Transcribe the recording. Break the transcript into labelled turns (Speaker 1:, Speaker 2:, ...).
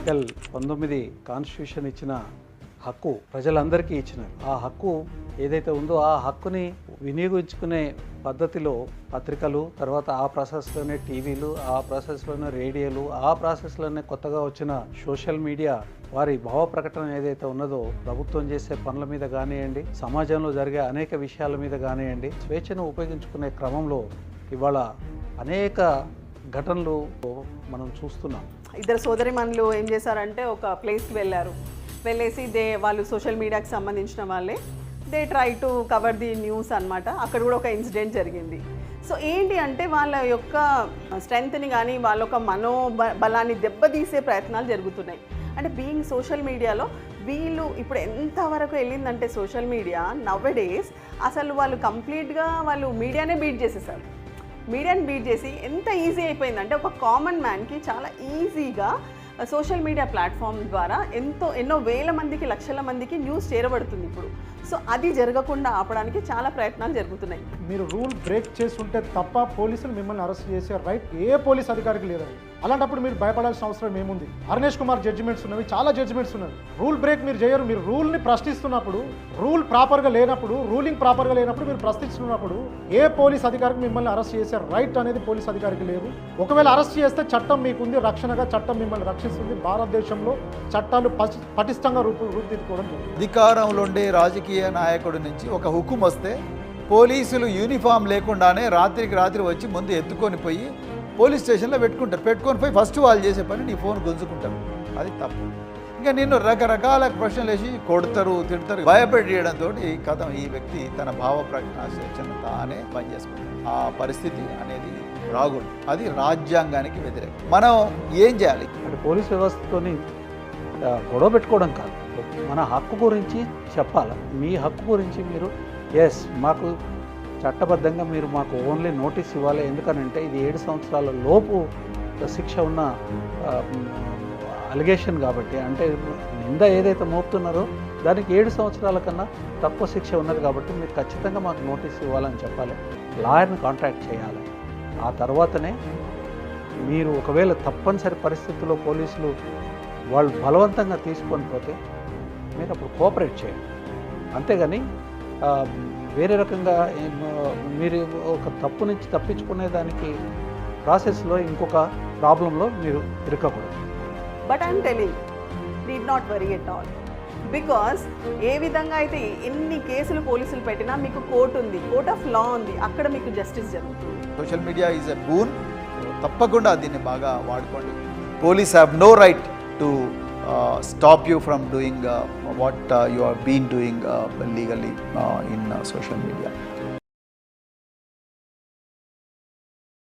Speaker 1: Article 19 constitution ఇచ్చిన హక్కు ప్రజలందరికీ ఇచ్చినారు. ఆ హక్కు ఏదైతే ఉందో ఆ హక్కుని వినియోగించుకునే పద్ధతిలో పత్రికలు, తర్వాత ఆ ప్రాసెస్లోనే టీవీలు, ఆ ప్రాసెస్లోనే రేడియోలు, ఆ ప్రాసెస్లోనే కొత్తగా వచ్చిన సోషల్ మీడియా వారి భావ ప్రకటన ఏదైతే ఉన్నదో ప్రభుత్వం చేసే పనుల మీద కానివ్వండి, సమాజంలో జరిగే అనేక విషయాల మీద కానివ్వండి, స్వేచ్ఛను ఉపయోగించుకునే క్రమంలో ఇవాళ అనేక ఘటనలు మనం చూస్తున్నాం.
Speaker 2: ఇద్దరు సోదరిమణులు ఏం చేశారంటే ఒక ప్లేస్కి వెళ్ళేసి వాళ్ళు సోషల్ మీడియాకి సంబంధించిన వాళ్ళే try to cover the news అనమాట. అక్కడ కూడా ఒక ఇన్సిడెంట్ జరిగింది. సో ఏంటి అంటే వాళ్ళ యొక్క స్ట్రెంగ్త్ని కానీ వాళ్ళ యొక్క మనోబలాన్ని దెబ్బతీసే ప్రయత్నాలు జరుగుతున్నాయి. అంటే బీయింగ్ సోషల్ మీడియాలో వీళ్ళు ఇప్పుడు ఎంతవరకు వెళ్ళిందంటే సోషల్ మీడియా నవ్వడేస్ అసలు వాళ్ళు కంప్లీట్గా వాళ్ళు మీడియానే బీట్ చేసేసారు. మీడియాని బీట్ చేసి ఎంత ఈజీ అయిపోయిందంటే ఒక కామన్ మ్యాన్కి చాలా ఈజీగా సోషల్ మీడియా ప్లాట్ఫామ్ ద్వారా ఎన్నో వేల మందికి, లక్షల మందికి న్యూస్ చేరబడుతుంది ఇప్పుడు. సో అది జరగకుండా ఆపడానికి చాలా ప్రయత్నాలు జరుగుతున్నాయి.
Speaker 3: మీరు రూల్ బ్రేక్ చేస్తుంటే తప్ప పోలీసులు మిమ్మల్ని అరెస్ట్ చేసే రైట్ ఏ పోలీస్ అధికారికి లేదండి. అలాంటప్పుడు మీరు భయపడాల్సిన అవసరం ఏముంది? అరుణేష్ కుమార్ జడ్జిమెంట్స్ ఉన్నవి, చాలా జడ్జిమెంట్స్ ఉన్నవి. రూల్ బ్రేక్ మీరు చేయరు. మీరు రూల్ని ప్రశ్నిస్తున్నప్పుడు, రూల్ ప్రాపర్గా లేనప్పుడు, రూలింగ్ ప్రాపర్గా లేనప్పుడు మీరు ప్రశ్నిస్తున్నప్పుడు ఏ పోలీస్ అధికారికి మిమ్మల్ని అరెస్ట్ చేసే రైట్ అనేది పోలీస్ అధికారికి లేదు. ఒకవేళ అరెస్ట్ చేస్తే చట్టం మీకుంది, రక్షణగా చట్టం మిమ్మల్ని రక్షిస్తుంది. భారతదేశంలో చట్టాలు పటిష్టంగా రూపుదిద్దుకోవడం జరుగుతుంది.
Speaker 4: అధికారంలో ఉండే రాజకీయ నాయకుడి నుంచి ఒక హుకుం వస్తే పోలీసులు యూనిఫామ్ లేకుండానే రాత్రికి రాత్రి వచ్చి ముందు ఎత్తుకొని పోయి పోలీస్ స్టేషన్లో పెట్టుకొని పోయి ఫస్ట్ వాళ్ళు చేసే పని నీ ఫోన్ గుంజుకుంటారు. అది తప్పు. ఇంకా నిన్ను రకరకాల ప్రశ్నలు వేసి కొడతారు, తిడతారు, భయపెట్టడంతో ఈ వ్యక్తి తన భావ ప్రకటన స్వేచ్ఛను తానే పనిచేసుకుంటాడు. ఆ పరిస్థితి అనేది రాకూడదు. అది రాజ్యాంగానికి వ్యతిరేకం. మనం ఏం చేయాలి
Speaker 1: అంటే పోలీస్ వ్యవస్థతోని గొడవ పెట్టుకోవడం కాదు, మన హక్కు గురించి చెప్పాలి. మీ హక్కు గురించి మీరు మాకు చట్టబద్ధంగా మీరు మాకు ఓన్లీ నోటీస్ ఇవ్వాలి. ఎందుకనంటే ఇది 7 సంవత్సరాల లోపు శిక్ష ఉన్న అలిగేషన్ కాబట్టి, అంటే నింద ఏదైతే మోపుతున్నారో దానికి 7 సంవత్సరాల కన్నా తక్కువ శిక్ష ఉన్నది కాబట్టి మీరు ఖచ్చితంగా మాకు నోటీస్ ఇవ్వాలని చెప్పాలి. లాయర్ని కాంటాక్ట్ చేయాలి. ఆ తర్వాతనే మీరు ఒకవేళ తప్పనిసరి పరిస్థితుల్లో పోలీసులు వాళ్ళు బలవంతంగా తీసుకొని పోతే మీరు అప్పుడు కోఆపరేట్ చేయండి. అంతేగాని వేరే రకంగా మీరు ఒక తప్పు నుంచి తప్పించుకునే దానికి ప్రాసెస్లో ఇంకొక ప్రాబ్లంలో మీరు ఇరుక్కకూడదు.
Speaker 2: But I'm telling need not worry at all. Because ఏ విధంగా అయితే ఎన్ని కేసులు పోలీసులు పెట్టినా మీకు కోర్ట్ ఉంది, కోర్ట్ ఆఫ్ లా ఉంది, అక్కడ మీకు జస్టిస్ జరుగుతుంది.
Speaker 4: Social media is a boon. తప్పకుండా దీన్ని బాగా వాడుకోండి. Police have no right to stop you from doing what you have been doing legally in social media.